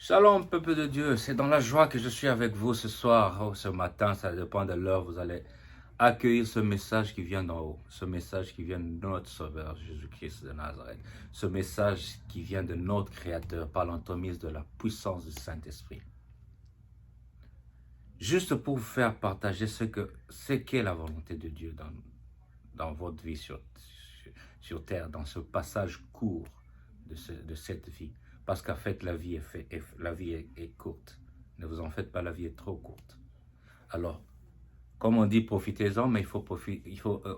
Shalom, peuple de Dieu, c'est dans la joie que je suis avec vous ce soir, ce matin, ça dépend de l'heure, vous allez accueillir ce message qui vient d'en haut, ce message qui vient de notre Sauveur Jésus-Christ de Nazareth, ce message qui vient de notre Créateur par l'entremise de la puissance du Saint-Esprit. Juste pour vous faire partager ce qu'est la volonté de Dieu dans votre vie sur terre, dans ce passage court de cette vie. Parce qu'en fait, la vie est courte. Ne vous en faites pas, la vie est trop courte. Alors, comme on dit, profitez-en, mais il faut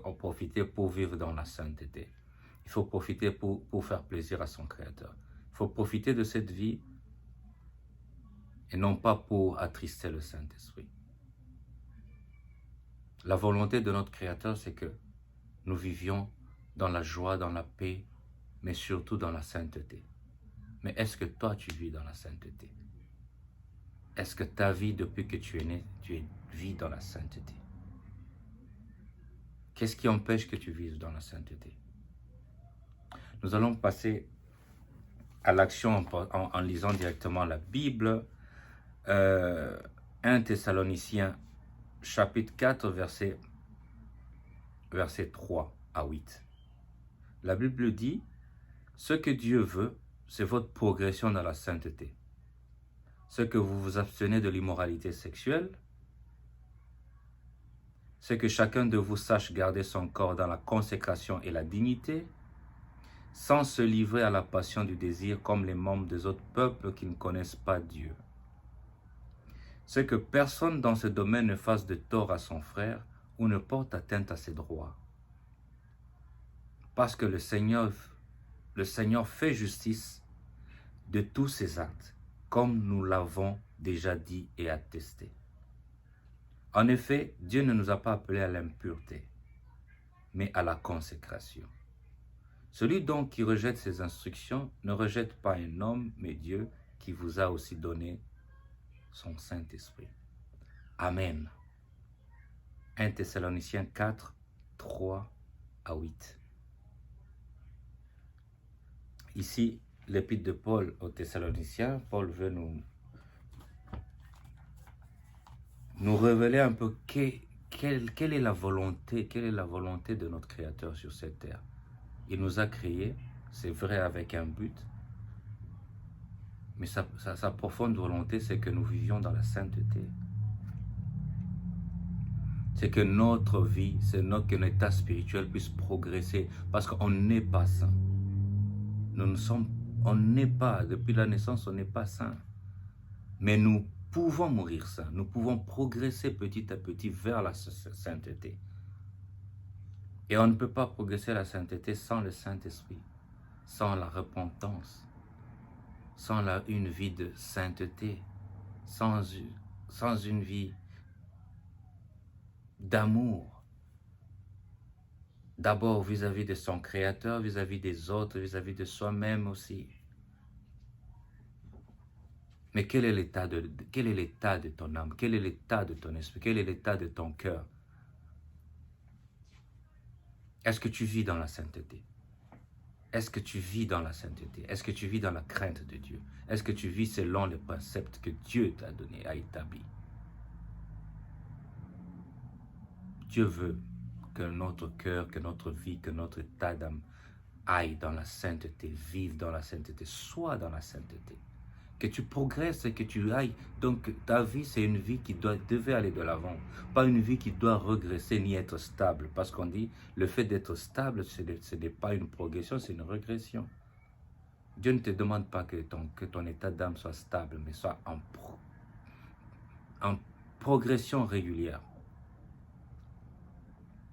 en profiter pour vivre dans la sainteté. Il faut profiter pour faire plaisir à son Créateur. Il faut profiter de cette vie et non pas pour attrister le Saint-Esprit. La volonté de notre Créateur, c'est que nous vivions dans la joie, dans la paix, mais surtout dans la sainteté. Mais est-ce que toi, tu vis dans la sainteté? Est-ce que ta vie, depuis que tu es né, tu vis dans la sainteté? Qu'est-ce qui empêche que tu vives dans la sainteté? Nous allons passer à l'action en lisant directement la Bible. 1 Thessaloniciens, chapitre 4, verset 3 à 8. La Bible dit, « Ce que Dieu veut, c'est votre progression dans la sainteté. Ce que vous vous abstenez de l'immoralité sexuelle, c'est que chacun de vous sache garder son corps dans la consécration et la dignité, sans se livrer à la passion du désir comme les membres des autres peuples qui ne connaissent pas Dieu. C'est que personne dans ce domaine ne fasse de tort à son frère ou ne porte atteinte à ses droits. Parce que le Seigneur fait justice de tous ses actes, comme nous l'avons déjà dit et attesté. En effet, Dieu ne nous a pas appelés à l'impureté, mais à la consécration. Celui donc qui rejette ses instructions ne rejette pas un homme, mais Dieu qui vous a aussi donné son Saint-Esprit. Amen. 1 Thessaloniciens 4, 3 à 8. Ici, l'épître de Paul aux Thessaloniciens, Paul veut nous révéler un peu quelle est la volonté de notre Créateur sur cette terre. Il nous a créés, c'est vrai, avec un but, mais sa profonde volonté, c'est que nous vivions dans la sainteté. C'est que notre vie, que notre état spirituel puisse progresser, parce qu'on n'est pas saint. On n'est pas, depuis la naissance, on n'est pas saint. Mais nous pouvons mourir saints, nous pouvons progresser petit à petit vers la sainteté. Et on ne peut pas progresser à la sainteté sans le Saint-Esprit, sans la repentance, sans une vie de sainteté, sans une vie d'amour. D'abord vis-à-vis de son Créateur, vis-à-vis des autres, vis-à-vis de soi-même aussi. Mais quel est l'état de ton âme? Quel est l'état de ton esprit? Quel est l'état de ton cœur? Est-ce que tu vis dans la sainteté? Est-ce que tu vis dans la sainteté? Est-ce que tu vis dans la crainte de Dieu? Est-ce que tu vis selon les préceptes que Dieu t'a donné, a établi? Dieu veut que notre cœur, que notre vie, que notre état d'âme aille dans la sainteté, vive dans la sainteté, soit dans la sainteté. Que tu progresses et que tu ailles. Donc ta vie, c'est une vie qui devait aller de l'avant. Pas une vie qui doit regresser ni être stable. Parce qu'on dit, le fait d'être stable, ce n'est pas une progression, c'est une régression. Dieu ne te demande pas que ton état d'âme soit stable, mais soit en progression régulière.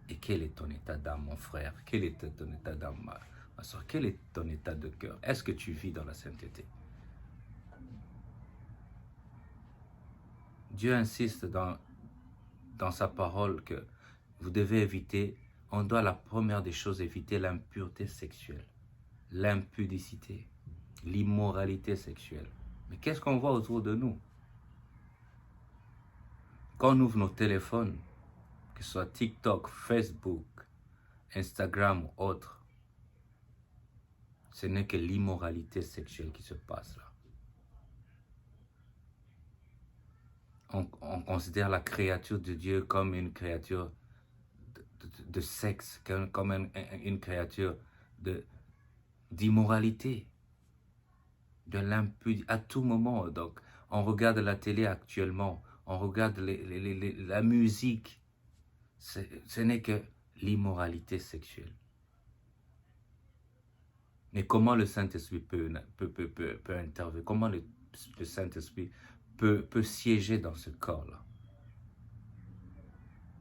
Et quel est ton état d'âme, mon frère? Quel est ton état d'âme, ma soeur? Quel est ton état de cœur? Est-ce que tu vis dans la sainteté? Dieu insiste dans sa parole que vous devez éviter, on doit la première des choses éviter l'impureté sexuelle, l'impudicité, l'immoralité sexuelle. Mais qu'est-ce qu'on voit autour de nous? Quand on ouvre nos téléphones, que ce soit TikTok, Facebook, Instagram ou autre, ce n'est que l'immoralité sexuelle qui se passe là. on considère la créature de Dieu comme une créature de sexe, comme une créature d'immoralité, de l'impudicité à tout moment. Donc, on regarde la télé actuellement, on regarde la musique, ce n'est que l'immoralité sexuelle. Mais comment le Saint-Esprit peut intervenir? Comment le Saint-Esprit peut siéger dans ce corps-là?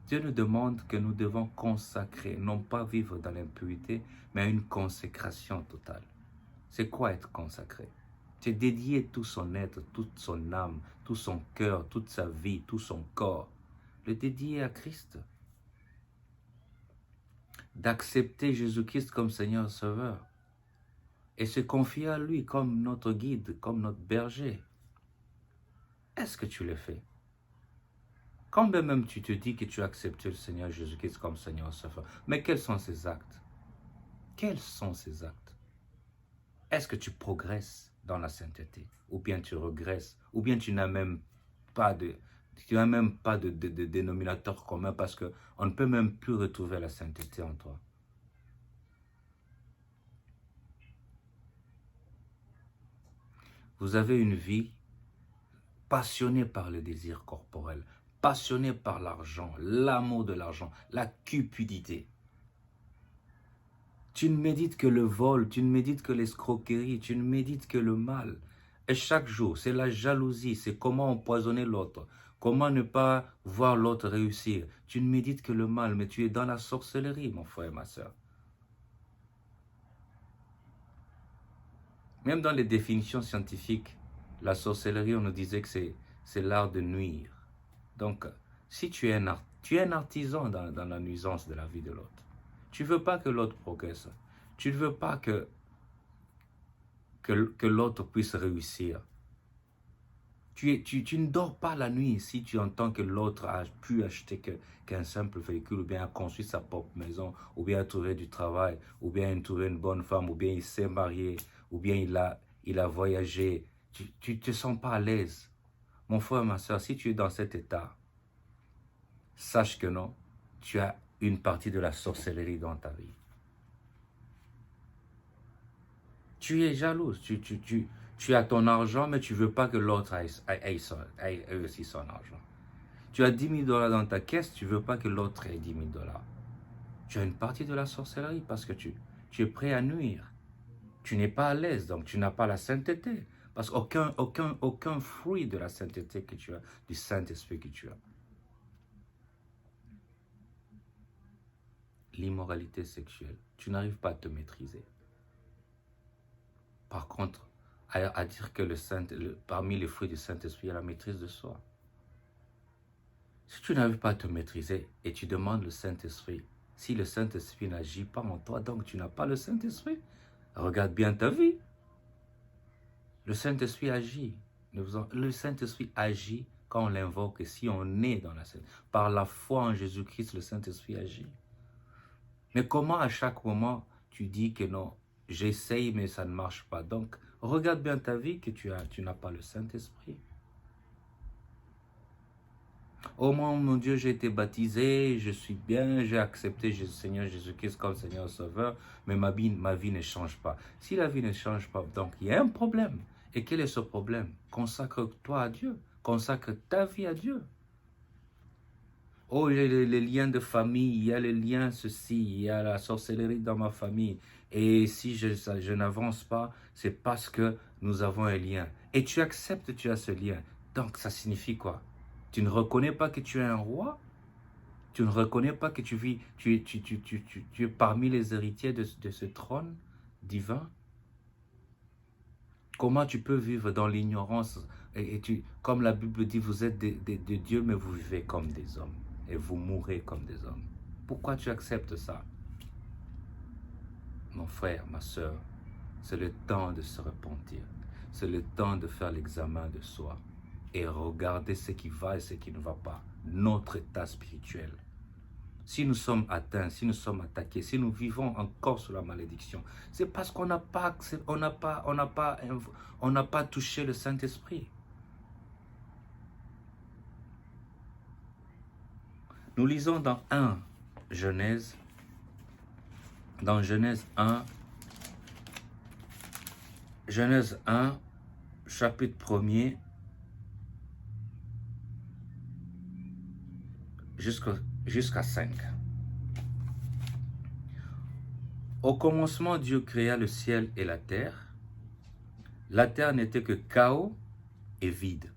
Dieu nous demande que nous devons consacrer, non pas vivre dans l'impureté, mais une consécration totale. C'est quoi être consacré? C'est dédier tout son être, toute son âme, tout son cœur, toute sa vie, tout son corps. Le dédier à Christ. D'accepter Jésus-Christ comme Seigneur Sauveur. Et se confier à lui comme notre guide, comme notre berger. Est-ce que tu le fais? Quand même tu te dis que tu as accepté le Seigneur Jésus-Christ comme Seigneur Sauveur, mais quels sont ces actes? Quels sont ces actes? Est-ce que tu progresses dans la sainteté? Ou bien tu regresses? Ou bien tu n'as même pas de dénominateur commun parce qu'on ne peut même plus retrouver la sainteté en toi? Vous avez une vie passionnée par le désir corporel, passionnée par l'argent, l'amour de l'argent, la cupidité. Tu ne médites que le vol, tu ne médites que l'escroquerie, tu ne médites que le mal. Et chaque jour, c'est la jalousie, c'est comment empoisonner l'autre, comment ne pas voir l'autre réussir. Tu ne médites que le mal, mais tu es dans la sorcellerie, mon frère et ma soeur. Même dans les définitions scientifiques, la sorcellerie, on nous disait que c'est l'art de nuire. Donc, si tu es un artisan dans la nuisance de la vie de l'autre. Tu ne veux pas que l'autre progresse. Tu ne veux pas que l'autre puisse réussir. Tu ne dors pas la nuit si tu entends que l'autre a pu acheter qu'un simple véhicule, ou bien a construit sa propre maison, ou bien a trouvé du travail, ou bien a trouvé une bonne femme, ou bien il s'est marié, ou bien il a voyagé. Tu ne te sens pas à l'aise. Mon frère, ma soeur, si tu es dans cet état, sache que non, tu as une partie de la sorcellerie dans ta vie. Tu es jalouse, tu as ton argent, mais tu ne veux pas que l'autre ait aussi son argent. Tu as 10 000 $ dans ta caisse, tu ne veux pas que l'autre ait 10 000 $. Tu as une partie de la sorcellerie parce que tu es prêt à nuire. Tu n'es pas à l'aise, donc tu n'as pas la sainteté. Parce qu'aucun fruit de la sainteté que tu as, du Saint-Esprit que tu as. L'immoralité sexuelle, tu n'arrives pas à te maîtriser. Par contre, à dire que parmi les fruits du Saint-Esprit, il y a la maîtrise de soi. Si tu n'arrives pas à te maîtriser et tu demandes le Saint-Esprit, si le Saint-Esprit n'agit pas en toi, donc tu n'as pas le Saint-Esprit, regarde bien ta vie. Le Saint-Esprit agit. Le Saint-Esprit agit quand on l'invoque et si on est dans la sainteté. Par la foi en Jésus-Christ, le Saint-Esprit agit. Mais comment à chaque moment tu dis que non, j'essaye mais ça ne marche pas. Donc, regarde bien ta vie que tu n'as pas le Saint-Esprit. Oh mon Dieu, j'ai été baptisé, je suis bien, j'ai accepté le Seigneur Jésus-Christ comme Seigneur Sauveur, mais ma vie ne change pas. Si la vie ne change pas, donc il y a un problème. Et quel est ce problème? Consacre-toi à Dieu, consacre ta vie à Dieu. Oh, il y a les liens de famille, il y a les liens ceci, il y a la sorcellerie dans ma famille. Et si je n'avance pas, c'est parce que nous avons un lien. Et tu acceptes que tu as ce lien. Donc ça signifie quoi? Tu ne reconnais pas que tu es un roi? Tu ne reconnais pas que tu es parmi les héritiers de ce trône divin? Comment tu peux vivre dans l'ignorance? Comme la Bible dit, vous êtes de Dieu, mais vous vivez comme des hommes. Et vous mourrez comme des hommes. Pourquoi tu acceptes ça? Mon frère, ma soeur, c'est le temps de se repentir. C'est le temps de faire l'examen de soi. Et regarder ce qui va et ce qui ne va pas. Notre état spirituel. Si nous sommes atteints, si nous sommes attaqués, si nous vivons encore sous la malédiction, c'est parce qu'on n'a pas touché le Saint-Esprit. Nous lisons dans Genèse 1, chapitre 1er, jusqu'à 5. Au commencement, Dieu créa le ciel et la terre. La terre n'était que chaos et vide.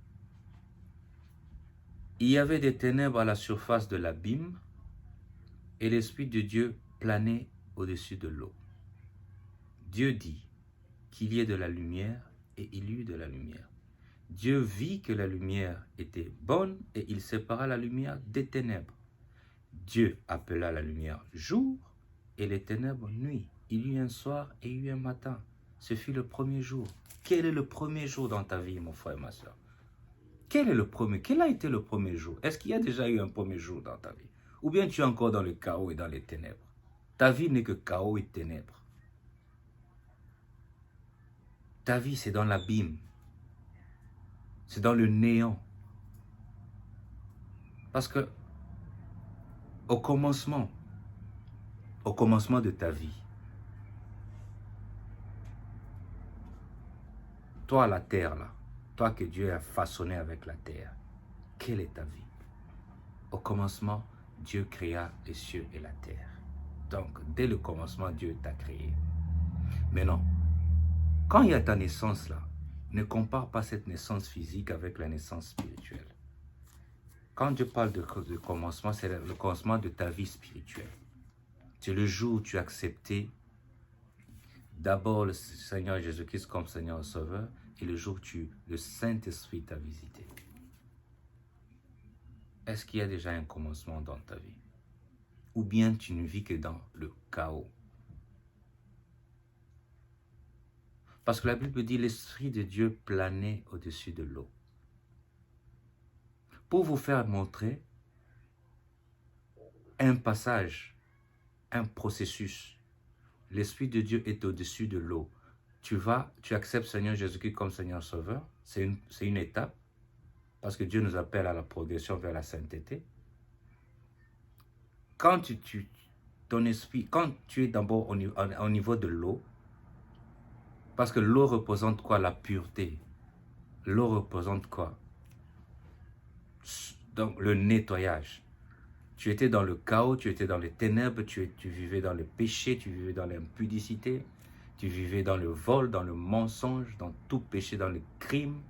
Il y avait des ténèbres à la surface de l'abîme, et l'Esprit de Dieu planait au-dessus de l'eau. Dieu dit qu'il y ait de la lumière, et il y eut de la lumière. Dieu vit que la lumière était bonne, et il sépara la lumière des ténèbres. Dieu appela la lumière jour, et les ténèbres nuit. Il y eut un soir et il y eut un matin. Ce fut le premier jour. Quel est le premier jour dans ta vie, mon frère et ma soeur? Quel a été le premier jour? Est-ce qu'il y a déjà eu un premier jour dans ta vie? Ou bien tu es encore dans le chaos et dans les ténèbres? Ta vie n'est que chaos et ténèbres. Ta vie, c'est dans l'abîme. C'est dans le néant. Parce que au commencement de ta vie, toi la terre là, toi que Dieu a façonné avec la terre, quelle est ta vie? Au commencement, Dieu créa les cieux et la terre. Donc, dès le commencement, Dieu t'a créé. Mais non, quand il y a ta naissance là, ne compare pas cette naissance physique avec la naissance spirituelle. Quand Dieu parle de commencement, c'est le commencement de ta vie spirituelle. C'est le jour où tu as accepté d'abord le Seigneur Jésus-Christ comme Seigneur et Sauveur, et le jour où le Saint-Esprit t'a visité. Est-ce qu'il y a déjà un commencement dans ta vie? Ou bien tu ne vis que dans le chaos? Parce que la Bible dit l'Esprit de Dieu planait au-dessus de l'eau. Pour vous faire montrer un passage, un processus, l'Esprit de Dieu est au-dessus de l'eau. Tu acceptes Seigneur Jésus-Christ comme Seigneur Sauveur, c'est une étape, parce que Dieu nous appelle à la progression vers la sainteté. Quand ton esprit, quand tu es d'abord au niveau de l'eau, parce que l'eau représente quoi? La pureté. L'eau représente quoi? Donc le nettoyage. Tu étais dans le chaos, tu étais dans les ténèbres, tu vivais dans le péché, tu vivais dans l'impudicité, tu vivais dans le vol, dans le mensonge, dans tout péché, dans le crime.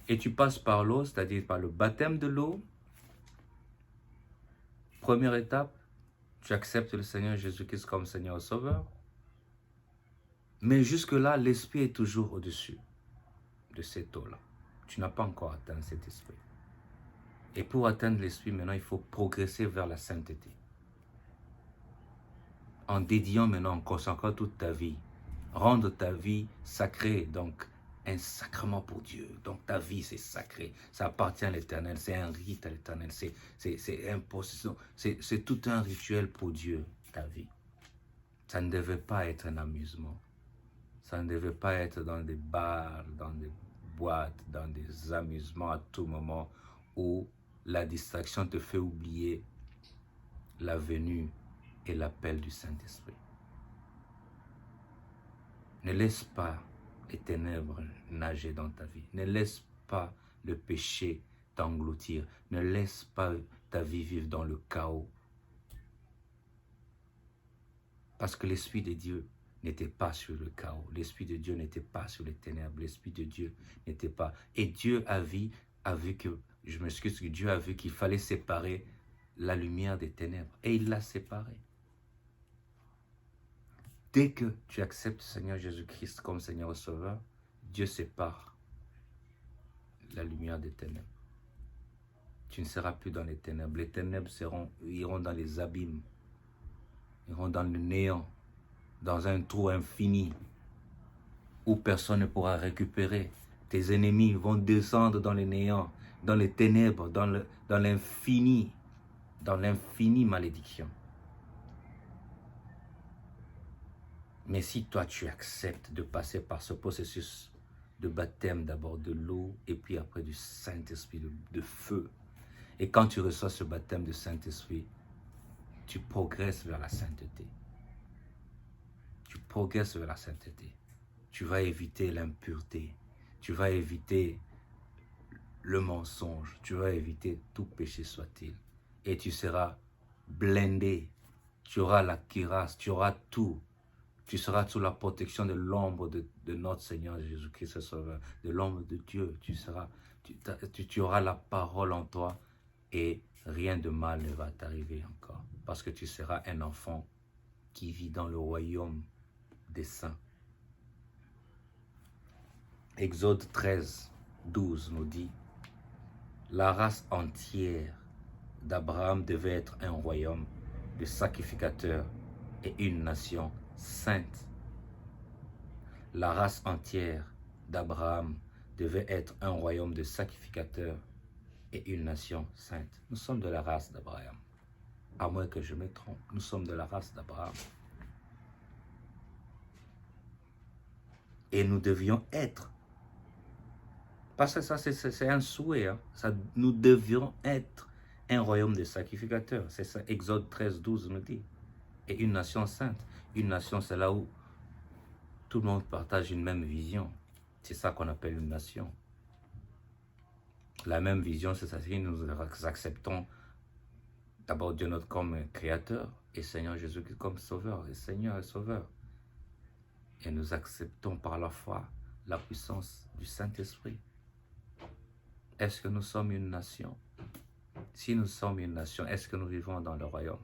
Et tu passes par l'eau, c'est-à-dire par le baptême de l'eau. Première étape, tu acceptes le Seigneur Jésus-Christ comme Seigneur et Sauveur. Mais jusque-là, l'Esprit est toujours au-dessus de cette eau-là. Tu n'as pas encore atteint cet esprit. Et pour atteindre l'Esprit, maintenant, il faut progresser vers la sainteté. En dédiant maintenant, en consacrant toute ta vie. Rendre ta vie sacrée, donc un sacrement pour Dieu. Donc ta vie, c'est sacré. Ça appartient à l'Éternel. C'est un rite à l'Éternel. C'est tout un rituel pour Dieu, ta vie. Ça ne devait pas être un amusement. Ça ne devait pas être dans des bars, dans des boîtes, dans des amusements à tout moment où la distraction te fait oublier la venue et l'appel du Saint-Esprit. Ne laisse pas les ténèbres nager dans ta vie. Ne laisse pas le péché t'engloutir. Ne laisse pas ta vie vivre dans le chaos. Parce que l'Esprit de Dieu n'était pas sur le chaos. L'Esprit de Dieu n'était pas sur les ténèbres. L'Esprit de Dieu n'était pas. Et Dieu a vu que, je m'excuse, que Dieu a vu qu'il fallait séparer la lumière des ténèbres. Et il l'a séparée. Dès que tu acceptes Seigneur Jésus-Christ comme Seigneur et Sauveur, Dieu sépare la lumière des ténèbres. Tu ne seras plus dans les ténèbres. Les ténèbres iront dans les abîmes, iront dans le néant, dans un trou infini où personne ne pourra récupérer. Tes ennemis vont descendre dans le néant, dans les ténèbres, dans l'infini malédiction. Mais si toi tu acceptes de passer par ce processus de baptême, d'abord de l'eau et puis après du Saint-Esprit, de feu, Et quand tu reçois ce baptême de Saint-Esprit, tu progresses vers la sainteté. Tu progresses vers la sainteté. Tu vas éviter l'impureté. Tu vas éviter le mensonge. Tu vas éviter tout péché soit-il. Et tu seras blindé. Tu auras la cuirasse. Tu auras tout. Tu seras sous la protection de l'ombre de notre Seigneur Jésus-Christ, le Sauveur, de l'ombre de Dieu. Tu auras la parole en toi et rien de mal ne va t'arriver encore. Parce que tu seras un enfant qui vit dans le royaume des saints. Exode 13, 12 nous dit, la race entière d'Abraham devait être un royaume de sacrificateurs et une nation sainte. La race entière d'Abraham devait être un royaume de sacrificateurs et une nation sainte. Nous sommes de la race d'Abraham. À moins que je me trompe, nous sommes de la race d'Abraham. Et nous devions être, parce que ça c'est un souhait, hein, nous devions être un royaume de sacrificateurs. C'est ça, Exode 13, 12 nous dit. Et une nation sainte. Une nation, c'est là où tout le monde partage une même vision. C'est ça qu'on appelle une nation. La même vision, c'est-à-dire que nous acceptons d'abord Dieu notre comme créateur et Seigneur Jésus-Christ comme sauveur et Seigneur et sauveur. Et nous acceptons par la foi la puissance du Saint-Esprit. Est-ce que nous sommes une nation? Si nous sommes une nation, est-ce que nous vivons dans le royaume?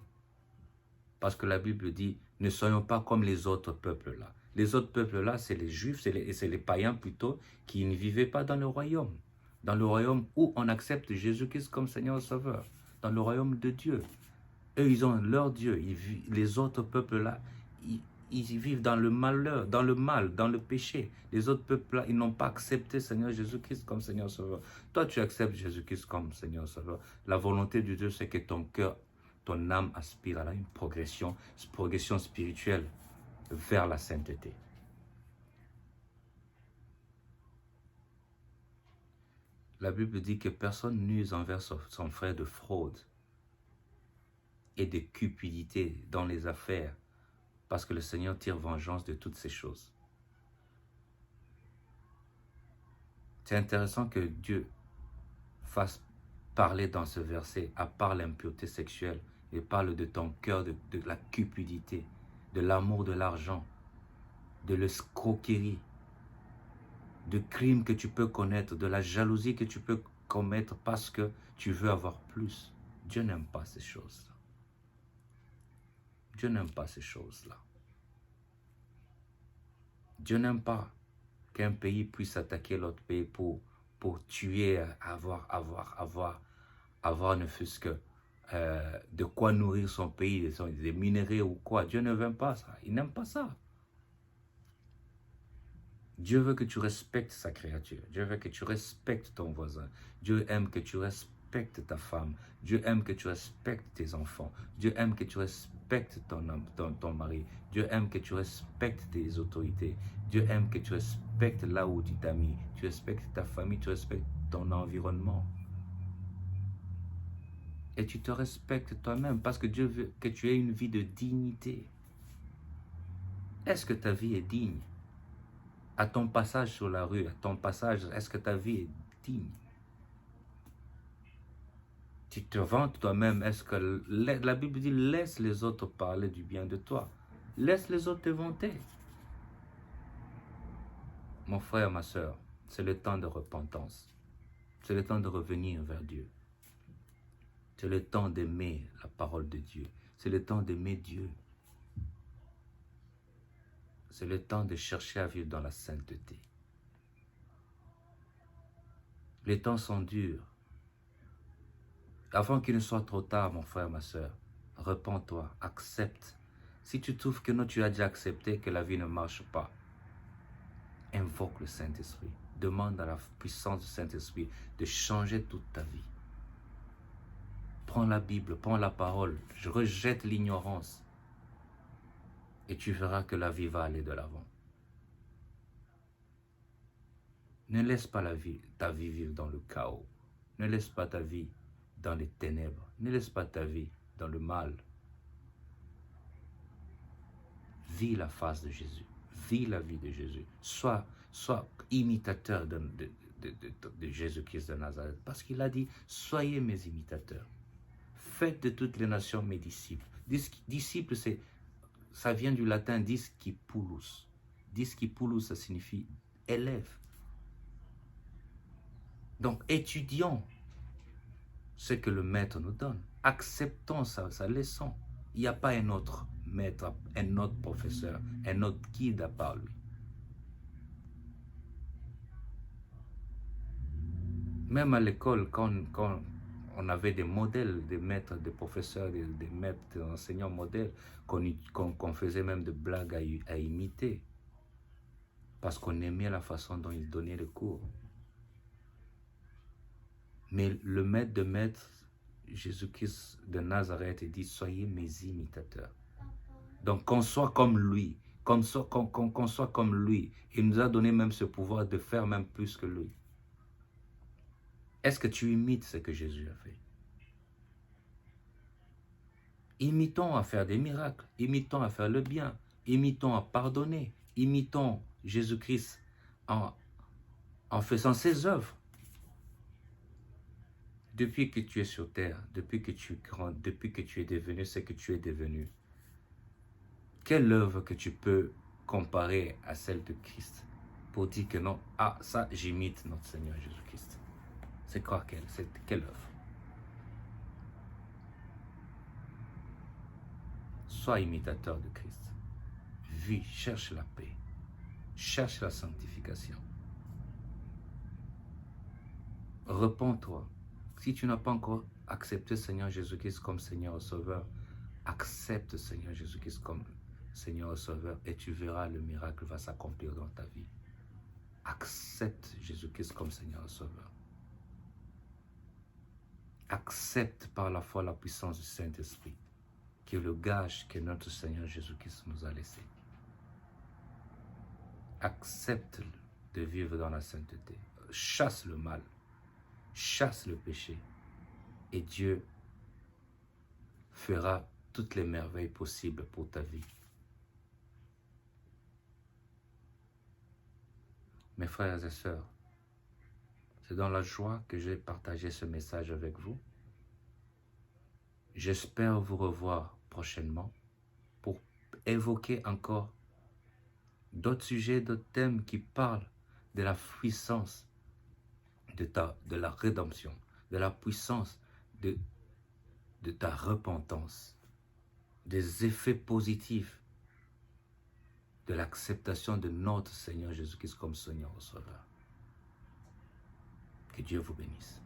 Parce que la Bible dit, ne soyons pas comme les autres peuples là. Les autres peuples là, c'est les Juifs, c'est les païens plutôt, qui ne vivaient pas dans le royaume. Dans le royaume où on accepte Jésus-Christ comme Seigneur et Sauveur. Dans le royaume de Dieu. Eux, ils ont leur Dieu. Les autres peuples là, ils vivent dans le malheur, dans le mal, dans le péché. Les autres peuples là, ils n'ont pas accepté Seigneur Jésus-Christ comme Seigneur et Sauveur. Toi, tu acceptes Jésus-Christ comme Seigneur et Sauveur. La volonté de Dieu, c'est que ton cœur, ton âme aspire à une progression spirituelle vers la sainteté. La Bible dit que personne n'use envers son frère de fraude et de cupidité dans les affaires, parce que le Seigneur tire vengeance de toutes ces choses. C'est intéressant que Dieu fasse parler dans ce verset, à part l'impureté sexuelle, il parle de ton cœur, de la cupidité, de l'amour de l'argent, de l'escroquerie, de crimes que tu peux connaître, de la jalousie que tu peux commettre parce que tu veux avoir plus. Dieu n'aime pas ces choses-là. Dieu n'aime pas ces choses-là. Dieu n'aime pas qu'un pays puisse attaquer l'autre pays pour tuer, avoir ne fût-ce que de quoi nourrir son pays, des minéraux ou quoi. Dieu ne veut pas ça. Il n'aime pas ça. Dieu veut que tu respectes sa créature. Dieu veut que tu respectes ton voisin. Dieu aime que tu respectes ta femme. Dieu aime que tu respectes tes enfants. Dieu aime que tu respectes ton mari. Dieu aime que tu respectes tes autorités. Dieu aime que tu respectes là où tu t'as mis. Tu respectes ta famille, tu respectes ton environnement. Et tu te respectes toi-même parce que Dieu veut que tu aies une vie de dignité. Est-ce que ta vie est digne? À ton passage sur la rue, à ton passage, est-ce que ta vie est digne? Tu te vantes toi-même, est-ce que la Bible dit laisse les autres parler du bien de toi. Laisse les autres te vanter. Mon frère, ma soeur, c'est le temps de repentance. C'est le temps de revenir vers Dieu. C'est le temps d'aimer la parole de Dieu. C'est le temps d'aimer Dieu. C'est le temps de chercher à vivre dans la sainteté. Les temps sont durs. Avant qu'il ne soit trop tard, mon frère, ma soeur, repens-toi, accepte. Si tu trouves que non, tu as déjà accepté, que la vie ne marche pas, invoque le Saint-Esprit. Demande à la puissance du Saint-Esprit de changer toute ta vie. Prends la Bible, prends la parole, je rejette l'ignorance. Et tu verras que la vie va aller de l'avant. Ne laisse pas ta vie vivre dans le chaos. Ne laisse pas ta vie dans les ténèbres. Ne laisse pas ta vie dans le mal. Vis la face de Jésus. Vis la vie de Jésus. Sois imitateur de Jésus-Christ de Nazareth. Parce qu'il a dit, soyez mes imitateurs. Faites de toutes les nations mes disciples. Disciple, ça vient du latin discipulus. Discipulus, ça signifie élève. Donc, étudions ce que le maître nous donne. Acceptons sa leçon. Il n'y a pas un autre maître, un autre professeur, un autre guide à part lui. Même à l'école, quand on avait des modèles, des maîtres, des professeurs, des maîtres, des enseignants modèles, qu'on faisait même de blagues à imiter, parce qu'on aimait la façon dont ils donnaient le cours. Mais le maître de maîtres, Jésus-Christ de Nazareth, dit, soyez mes imitateurs. Donc qu'on soit comme lui, qu'on soit comme lui. Il nous a donné même ce pouvoir de faire même plus que lui. Est-ce que tu imites ce que Jésus a fait? Imitons à faire des miracles, imitons à faire le bien, imitons à pardonner, imitons Jésus-Christ en faisant ses œuvres. Depuis que tu es sur terre, depuis que tu es grand, depuis que tu es devenu ce que tu es devenu, quelle œuvre que tu peux comparer à celle de Christ pour dire que non, ah ça j'imite notre Seigneur Jésus-Christ? C'est quoi quelle œuvre? Sois imitateur de Christ. Vis, cherche la paix. Cherche la sanctification. Repends-toi. Si tu n'as pas encore accepté Seigneur Jésus-Christ comme Seigneur et Sauveur, accepte Seigneur Jésus-Christ comme Seigneur et Sauveur et tu verras le miracle va s'accomplir dans ta vie. Accepte Jésus-Christ comme Seigneur et Sauveur. Accepte par la foi la puissance du Saint-Esprit, qui est le gage que notre Seigneur Jésus-Christ nous a laissé. Accepte de vivre dans la sainteté. Chasse le mal. Chasse le péché. Et Dieu fera toutes les merveilles possibles pour ta vie. Mes frères et sœurs, c'est dans la joie que j'ai partagé ce message avec vous. J'espère vous revoir prochainement pour évoquer encore d'autres sujets, d'autres thèmes qui parlent de la puissance de la rédemption, de la puissance de ta repentance, des effets positifs de l'acceptation de notre Seigneur Jésus-Christ comme Seigneur et Sauveur. Que Dieu vous bénisse.